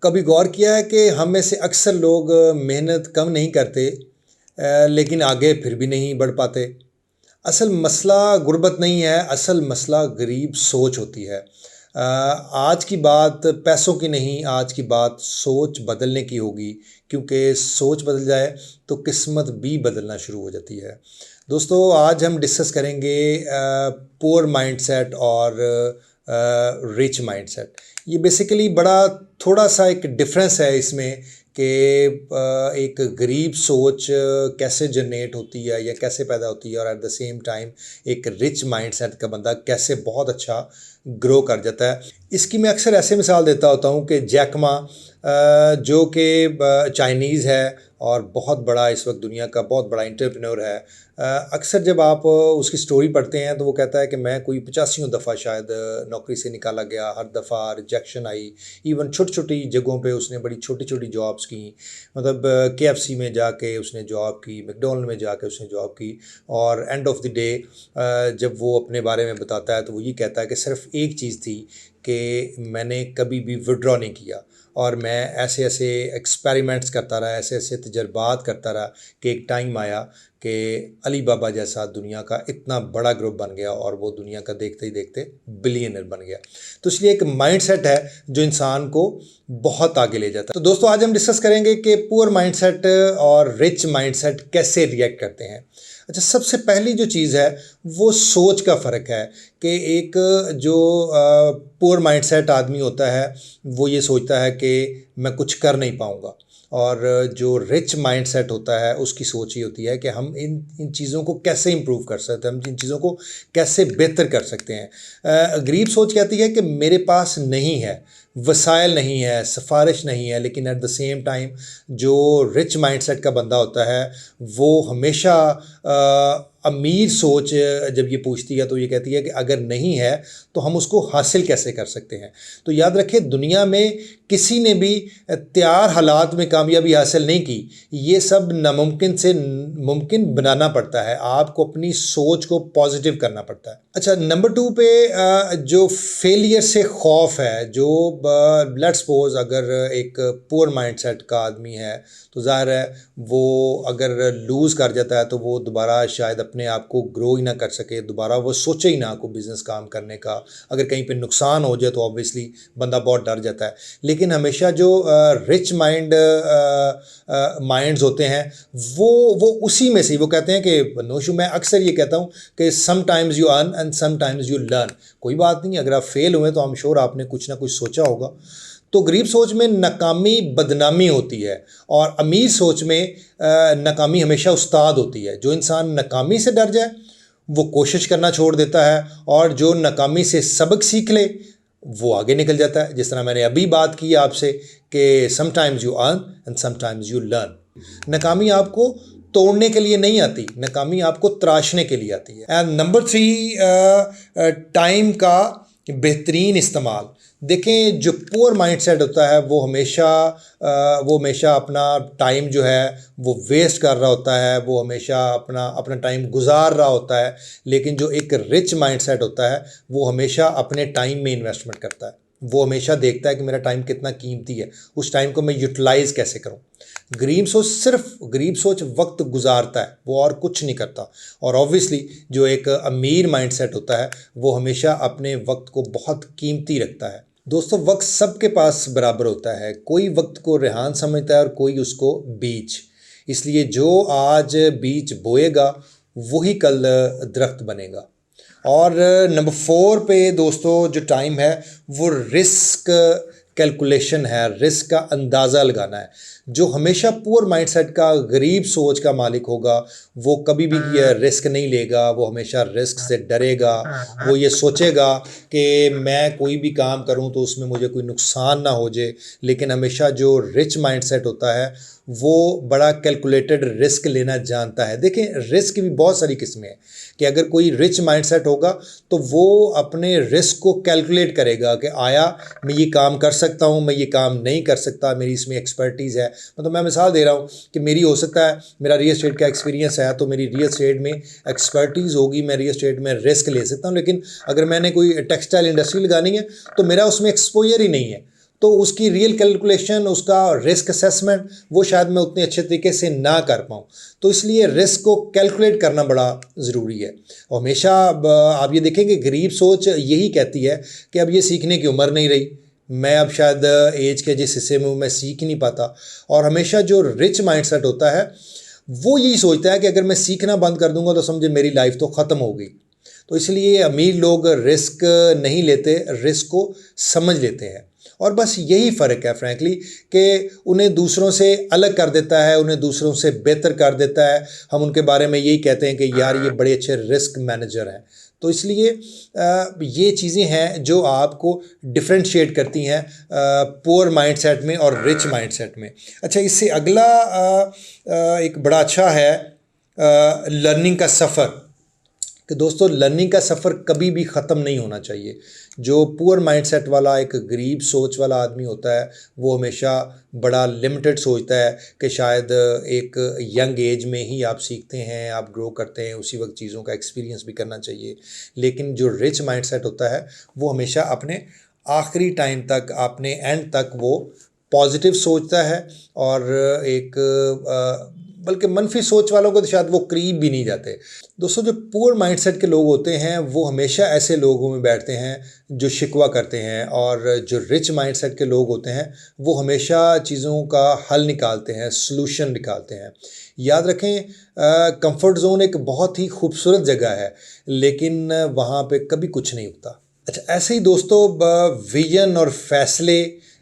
कभी गौर किया है कि हम में से अक्सर लोग मेहनत कम नहीं करते, लेकिन आगे फिर भी नहीं बढ़ पाते। असल मसला गुर्बत नहीं है, असल मसला गरीब सोच होती है। आज की बात पैसों की नहीं, आज की बात सोच बदलने की होगी, क्योंकि सोच बदल जाए तो किस्मत भी बदलना शुरू हो जाती है। दोस्तों, आज हम डिस्कस करेंगे पुअर माइंडसेट और रिच माइंडसेट। ये बेसिकली बड़ा थोड़ा सा एक डिफरेंस है इसमें कि एक गरीब सोच कैसे जनरेट होती है या कैसे पैदा होती है, और एट द सेम टाइम एक रिच माइंडसेट का बंदा कैसे बहुत अच्छा ग्रो कर जाता है। इसकी मैं अक्सर ऐसे मिसाल देता होता हूँ कि जैकमा, जो कि चाइनीज़ है और बहुत बड़ा इस वक्त दुनिया का बहुत बड़ा एंटरप्रेन्योर है। अक्सर जब आप उसकी स्टोरी पढ़ते हैं तो वो कहता है कि मैं कोई 85 दफ़ा शायद नौकरी से निकाला गया, हर दफ़ा रिजेक्शन आई। इवन छोटी छोटी जगहों पे उसने बड़ी छोटी छोटी जॉब्स की, मतलब KFC में जाके उसने जॉब की, मैकडोनल्ड में जाके उसने जॉब की। और एंड ऑफ द डे जब वो अपने बारे में बताता है तो वो ये कहता है कि सिर्फ एक चीज़ थी कि मैंने कभी भी विड्रॉ नहीं किया, और मैं ऐसे ऐसे एक्सपेरिमेंट्स करता रहा, ऐसे ऐसे तजर्बात करता रहा कि एक टाइम आया कि अली बाबा जैसा दुनिया का इतना बड़ा ग्रुप बन गया और वो दुनिया का देखते ही देखते बिलियनर बन गया। तो इसलिए एक माइंडसेट है जो इंसान को बहुत आगे ले जाता है। तो दोस्तों, आज हम डिस्कस करेंगे कि पुअर माइंडसेट और रिच माइंडसेट कैसे रिएक्ट करते हैं। अच्छा, सबसे पहली जो चीज़ है वो सोच का फ़र्क है कि एक जो पुअर माइंडसेट आदमी होता है वो ये सोचता है कि मैं कुछ कर नहीं पाऊँगा, और जो रिच माइंडसेट होता है उसकी सोच ये होती है कि हम इन इन चीज़ों को कैसे इम्प्रूव कर सकते हैं, हम इन चीज़ों को कैसे बेहतर कर सकते हैं। गरीब सोच कहती है कि मेरे पास नहीं है, वसाइल नहीं है, सिफारिश नहीं है, लेकिन एट द सेम टाइम जो रिच माइंडसेट का बंदा होता है वो हमेशा अमीर सोच जब ये पूछती है तो ये कहती है कि अगर नहीं है तो हम उसको हासिल कैसे कर सकते हैं। तो याद रखें, दुनिया में किसी ने भी तैयार हालात में कामयाबी हासिल नहीं की। ये सब नामुमकिन से मुमकिन बनाना पड़ता है, आपको अपनी सोच को पॉजिटिव करना पड़ता है। अच्छा, नंबर 2 पे जो फेलियर से खौफ है, जो लेट्स सपोज अगर एक पुअर माइंडसेट का आदमी है तो ज़ाहिर है वो अगर लूज़ कर जाता है तो वो दोबारा शायद अपने आप को ग्रो ही ना कर सके, दोबारा वो सोचे ही ना को बिज़नेस काम करने का। अगर कहीं पे नुकसान हो जाए तो ऑब्वियसली बंदा बहुत डर जाता है। लेकिन हमेशा जो रिच माइंड्स होते हैं वो उसी में से वो कहते हैं कि नोशू, मैं अक्सर ये कहता हूँ कि sometimes you earn and sometimes you learn. कोई बात नहीं, अगर आप फेल हुए तो आई एम श्योर आपने कुछ ना कुछ सोचा होगा। तो गरीब सोच में नाकामी बदनामी होती है, और अमीर सोच में नाकामी हमेशा उस्ताद होती है। जो इंसान नाकामी से डर जाए वो कोशिश करना छोड़ देता है, और जो नाकामी से सबक सीख ले वो आगे निकल जाता है। जिस तरह मैंने अभी बात की आपसे कि sometimes you earn and sometimes you learn. नाकामी आपको तोड़ने के लिए नहीं आती, नाकामी आपको तराशने के लिए आती है। एंड नंबर 3, टाइम का बेहतरीन इस्तेमाल। देखें, जो पुअर माइंडसेट होता है वो हमेशा अपना टाइम जो है वो वेस्ट कर रहा होता है, वो हमेशा अपना टाइम गुजार रहा होता है। लेकिन जो एक रिच माइंडसेट होता है वो हमेशा अपने टाइम में इन्वेस्टमेंट करता है। वो हमेशा देखता है कि मेरा टाइम कितना कीमती है, उस टाइम को मैं यूटिलाइज़ कैसे करूं। गरीब सोच वक्त गुजारता है, वो और कुछ नहीं करता। और ऑब्वियसली जो एक अमीर माइंडसेट होता है वो हमेशा अपने वक्त को बहुत कीमती रखता है। दोस्तों, वक्त सबके पास बराबर होता है, कोई वक्त को रेहान समझता है और कोई उसको बीज। इसलिए जो आज बीज बोएगा वही कल दरख्त बनेगा। और नंबर 4 पे दोस्तों जो टाइम है वो रिस्क कैलकुलेशन है, रिस्क का अंदाज़ा लगाना है। जो हमेशा पुअर माइंडसेट का गरीब सोच का मालिक होगा वो कभी भी ये रिस्क नहीं लेगा, वो हमेशा रिस्क से डरेगा। वो ये सोचेगा कि मैं कोई भी काम करूं तो उसमें मुझे कोई नुकसान ना हो जाए। लेकिन हमेशा जो रिच माइंडसेट होता है वो बड़ा कैलकुलेटेड रिस्क लेना जानता है। देखें, रिस्क की भी बहुत सारी किस्में हैं कि अगर कोई रिच माइंडसेट होगा तो वो अपने रिस्क को कैलकुलेट करेगा कि आया मैं ये काम कर सकता हूँ, मैं ये काम नहीं कर सकता, मेरी इसमें एक्सपर्टीज़ है। मतलब मैं मिसाल दे रहा हूँ कि मेरी हो सकता है मेरा रियल एस्टेट का एक्सपीरियंस है तो मेरी रियल एस्टेट में एक्सपर्टीज़ होगी, मैं रियल एस्टेट में रिस्क ले सकता हूँ। लेकिन अगर मैंने कोई टेक्सटाइल इंडस्ट्री लगानी है तो मेरा उसमें एक्सपोजर ही नहीं है, तो उसकी रियल कैलकुलेशन, उसका रिस्क असेसमेंट वो शायद मैं उतने अच्छे तरीके से ना कर पाऊँ। तो इसलिए रिस्क को कैलकुलेट करना बड़ा ज़रूरी है। और हमेशा आप ये देखें कि गरीब सोच यही कहती है कि अब ये सीखने की उम्र नहीं रही, मैं अब शायद एज के जिस हिस्से में हूँ मैं सीख ही नहीं पाता। और हमेशा जो रिच माइंडसेट होता है वो यही सोचता है कि अगर मैं सीखना बंद कर दूंगा तो समझे मेरी लाइफ तो ख़त्म हो गई। तो इसलिए अमीर लोग रिस्क नहीं लेते, रिस्क को समझ लेते हैं। और बस यही फ़र्क है फ्रैंकली, कि उन्हें दूसरों से अलग कर देता है, उन्हें दूसरों से बेहतर कर देता है। हम उनके बारे में यही कहते हैं कि यार ये बड़े अच्छे रिस्क मैनेजर हैं। तो इसलिए ये चीज़ें हैं जो आपको डिफ्रेंशिएट करती हैं पुअर माइंडसेट में और रिच माइंडसेट में। अच्छा, इससे अगला एक बड़ा अच्छा है लर्निंग का सफ़र, कि दोस्तों लर्निंग का सफ़र कभी भी ख़त्म नहीं होना चाहिए। जो पुअर माइंडसेट वाला एक गरीब सोच वाला आदमी होता है वो हमेशा बड़ा लिमिटेड सोचता है कि शायद एक यंग एज में ही आप सीखते हैं, आप ग्रो करते हैं, उसी वक्त चीज़ों का एक्सपीरियंस भी करना चाहिए। लेकिन जो रिच माइंडसेट होता है वो हमेशा अपने आखिरी टाइम तक, अपने एंड तक वो पॉजिटिव सोचता है। और एक बल्कि मनफी सोच वालों को तो शायद वो करीब भी नहीं जाते। दोस्तों जो पुअर माइंडसेट के लोग होते हैं वो हमेशा ऐसे लोगों में बैठते हैं जो शिकवा करते हैं, और जो रिच माइंडसेट के लोग होते हैं वो हमेशा चीज़ों का हल निकालते हैं, सलूशन निकालते हैं। याद रखें, कंफर्ट जोन एक बहुत ही खूबसूरत जगह है लेकिन वहाँ पे कभी कुछ नहीं होता। अच्छा, ऐसे ही दोस्तों विजन और फैसले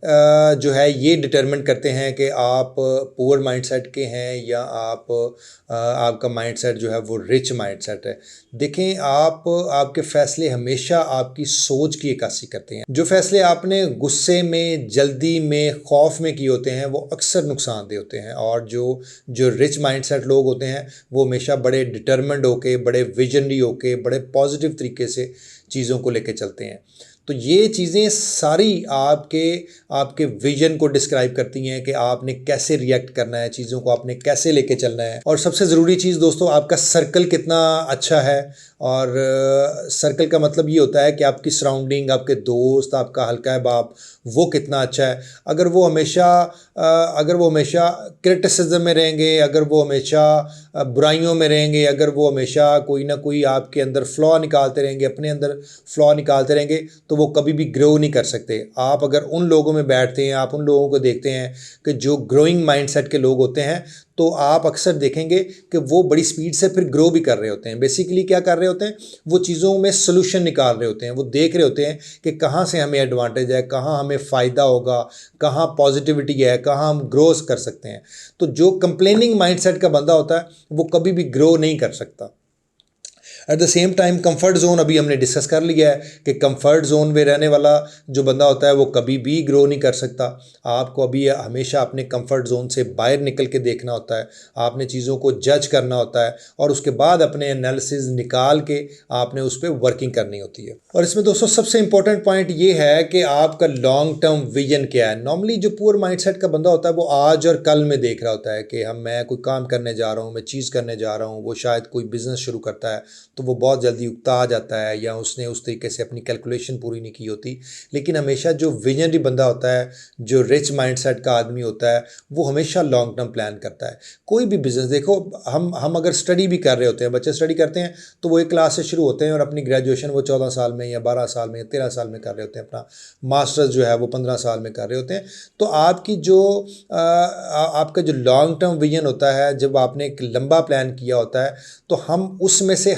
जो है ये डिटरमिन करते हैं कि आप पुअर माइंडसेट के हैं या आपका माइंडसेट जो है वो रिच माइंडसेट है। देखें, आपके फ़ैसले हमेशा आपकी सोच की अक्कासी करते हैं। जो फ़ैसले आपने गुस्से में, जल्दी में, खौफ में किए होते हैं वो अक्सर नुकसानदेह होते हैं। और जो रिच माइंडसेट लोग होते हैं वो हमेशा बड़े डिटरमिन्ड होके, बड़े विजनरी होके, बड़े पॉजिटिव तरीके से चीज़ों को लेके चलते हैं। तो ये चीज़ें सारी आपके विजन को डिस्क्राइब करती हैं कि आपने कैसे रिएक्ट करना है, चीज़ों को आपने कैसे लेके चलना है। और सबसे ज़रूरी चीज़ दोस्तों, आपका सर्कल कितना अच्छा है। और सर्कल का मतलब ये होता है कि आपकी सराउंडिंग, आपके दोस्त, आपका हल्का बाप वो कितना अच्छा है। अगर वो हमेशा क्रिटिसिज्म में रहेंगे, अगर वो हमेशा बुराइयों में रहेंगे, अगर वो हमेशा कोई ना कोई आपके अंदर फ्लॉ निकालते रहेंगे, अपने अंदर फ्लॉ निकालते रहेंगे, तो वो कभी भी ग्रो नहीं कर सकते। आप अगर उन लोगों में बैठते हैं, आप उन लोगों को देखते हैं कि जो ग्रोइंग माइंडसेट के लोग होते हैं, तो आप अक्सर देखेंगे कि वो बड़ी स्पीड से फिर ग्रो भी कर रहे होते हैं। बेसिकली क्या कर रहे होते हैं, वो चीज़ों में सलूशन निकाल रहे होते हैं। वो देख रहे होते हैं कि कहाँ से हमें एडवांटेज है, कहाँ हमें फ़ायदा होगा, कहाँ पॉजिटिविटी है, कहाँ हम ग्रो कर सकते हैं। तो जो कंप्लेनिंग माइंडसेट का बंदा होता है वो कभी भी ग्रो नहीं कर सकता। At the same time comfort zone अभी हमने डिस्कस कर लिया है कि कंफर्ट जोन में रहने वाला जो बंदा होता है वो कभी भी ग्रो नहीं कर सकता। आपको अभी हमेशा अपने कंफर्ट जोन से बाहर निकल के देखना होता है, आपने चीज़ों को जज करना होता है और उसके बाद अपने एनालिसिस निकाल के आपने उस पर वर्किंग करनी होती है। और इसमें दोस्तों सबसे इंपॉर्टेंट पॉइंट ये है कि आपका लॉन्ग टर्म विजन क्या है। नॉर्मली जो पुअर माइंडसेट का बंदा होता है वो आज और कल में देख रहा होता है कि मैं कोई काम करने जा रहा हूँ, मैं चीज़ करने जा रहा हूँ। वो शायद कोई बिज़नेस शुरू करता है तो वो बहुत जल्दी उकता आ जाता है या उसने उस तरीके से अपनी कैलकुलेशन पूरी नहीं की होती। लेकिन हमेशा जो विजनरी बंदा होता है, जो रिच माइंडसेट का आदमी होता है, वो हमेशा लॉन्ग टर्म प्लान करता है। कोई भी बिज़नेस देखो, हम अगर स्टडी भी कर रहे होते हैं, बच्चे स्टडी करते हैं तो वो एक क्लास से शुरू होते हैं और अपनी ग्रेजुएशन वो 14 साल में या 12 साल में या 13 साल में कर रहे होते हैं, अपना मास्टर्स जो है वो 15 साल में कर रहे होते हैं। तो आपका जो लॉन्ग टर्म विजन होता है, जब आपने एक लंबा प्लान किया होता है तो हम उसमें से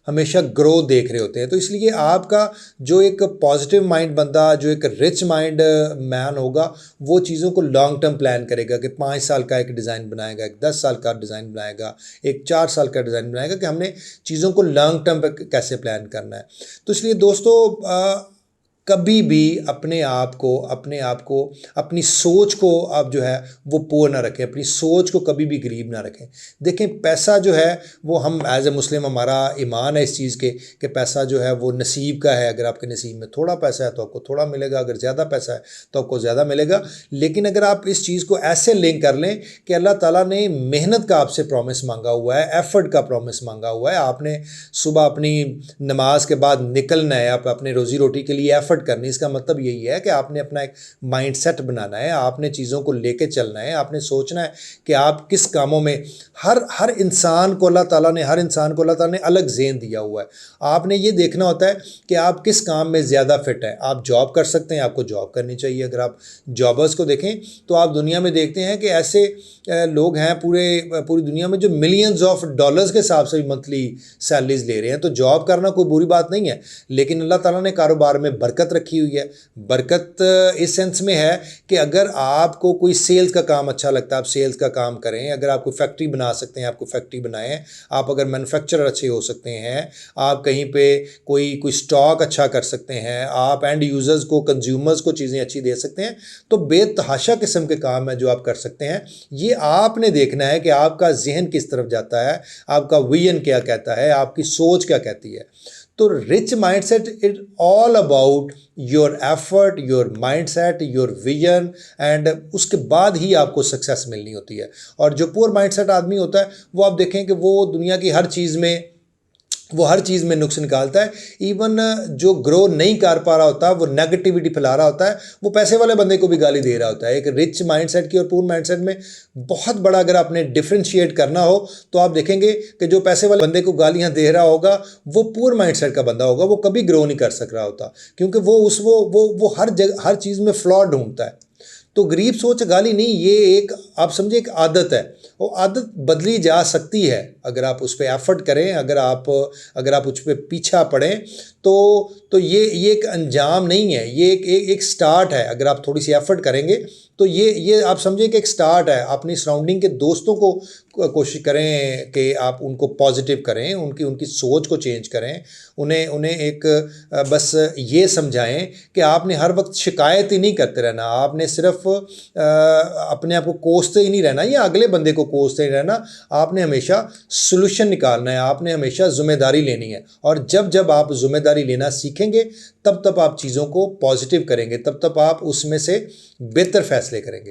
हमेशा ग्रोथ देख रहे होते हैं। तो इसलिए आपका जो एक पॉजिटिव माइंड बंदा, जो एक रिच माइंड मैन होगा, वो चीज़ों को लॉन्ग टर्म प्लान करेगा कि 5 साल का एक डिज़ाइन बनाएगा, एक 10 साल का डिज़ाइन बनाएगा, एक 4 साल का डिज़ाइन बनाएगा कि हमने चीज़ों को लॉन्ग टर्म पर कैसे प्लान करना है। तो इसलिए दोस्तों कभी भी अपने आप को अपनी सोच को आप जो है वो पुअर ना रखें, अपनी सोच को कभी भी गरीब ना रखें। देखें, पैसा जो है वो हम एज ए मुस्लिम, हमारा ईमान है इस चीज़ के कि पैसा जो है वो नसीब का है। अगर आपके नसीब में थोड़ा पैसा है तो आपको थोड़ा मिलेगा, अगर ज़्यादा पैसा है तो आपको ज़्यादा मिलेगा। लेकिन अगर आप इस चीज़ को ऐसे लिंक कर लें कि अल्लाह ताला ने मेहनत का आपसे प्रॉमिस मांगा हुआ है, एफ़र्ट का प्रॉमिस मांगा हुआ है। आपने सुबह अपनी नमाज के बाद निकलना है, आप अपने रोज़ी रोटी के लिए एफ़र्ट एफर्ट करनी। इसका मतलब यही है कि आपने अपना एक माइंडसेट बनाना है, आपने चीज़ों को लेके चलना है, आपने सोचना है कि आप किस कामों में हर इंसान को अल्लाह ताला ने अलग ज़ेन दिया हुआ है। आपने ये देखना होता है कि आप किस काम में ज़्यादा फिट हैं। आप जॉब कर सकते हैं, आपको जॉब करनी चाहिए। अगर आप जॉबर्स को देखें तो आप दुनिया में देखते हैं कि ऐसे लोग हैं पूरी दुनिया में जो मिलियंस ऑफ डॉलर्स के हिसाब से मंथली सैलरीज ले रहे हैं। तो जॉब करना कोई बुरी बात नहीं है, लेकिन अल्लाह ताला ने कारोबार में बरकत रखी हुई है। बरकत इस सेंस में है कि अगर आपको कोई सेल्स का काम अच्छा लगता है, आप सेल्स का काम करें। अगर आप कोई फैक्ट्री बना सकते हैं, आपको फैक्ट्री बनाएं। आप अगर मैन्युफैक्चरर अच्छे हो सकते हैं, आप कहीं पे कोई स्टॉक अच्छा कर सकते हैं, आप एंड यूज़र्स को, कंज्यूमर्स को चीज़ें अच्छी दे सकते हैं, तो बेतहाशा किस्म के काम है जो आप कर सकते हैं। ये आपने देखना है कि आपका जहन किस तरफ जाता है, आपका विजन क्या कहता है, आपकी सोच क्या कहती है। तो rich mindset is all about your effort, your mindset, your vision, and उसके बाद ही आपको सक्सेस मिलनी होती है। और जो पुअर माइंडसेट आदमी होता है वो आप देखें कि वो दुनिया की हर चीज़ में नुक्स निकालता है। इवन जो ग्रो नहीं कर पा रहा होता, वो नेगेटिविटी फैला रहा होता है, वो पैसे वाले बंदे को भी गाली दे रहा होता है। एक रिच माइंडसेट की और पुअर माइंडसेट में बहुत बड़ा, अगर आपने डिफ्रेंशिएट करना हो तो आप देखेंगे कि जो पैसे वाले बंदे को गालियां दे रहा होगा वो पुअर माइंडसेट का बंदा होगा। वो कभी ग्रो नहीं कर सक रहा होता, क्योंकि वो हर जगह हर चीज़ में फ्लॉ ढूंढता है। तो गरीब सोच गाली नहीं, ये एक, आप समझे, एक आदत है। वो आदत बदली जा सकती है अगर आप उस पर एफर्ट करें, अगर आप उस पर पीछा पड़ें। तो ये एक अंजाम नहीं है, ये एक स्टार्ट है। अगर आप थोड़ी सी एफर्ट करेंगे तो ये आप समझें कि एक स्टार्ट है। अपनी सराउंडिंग के दोस्तों को कोशिश करें कि आप उनको पॉजिटिव करें, उनकी सोच को चेंज करें। उन्हें एक बस ये समझाएं कि आपने हर वक्त शिकायत ही नहीं करते रहना, आपने सिर्फ अपने आप को कोसते ही नहीं रहना या अगले बंदे को कोसते ही रहना। आपने हमेशा सोल्यूशन निकालना है, आपने हमेशा जिम्मेदारी लेनी है। और जब आप जिम्मेदारी लेना सीखेंगे तब आप चीज़ों को पॉजिटिव करेंगे, तब आप उसमें से बेहतर फैसले करेंगे।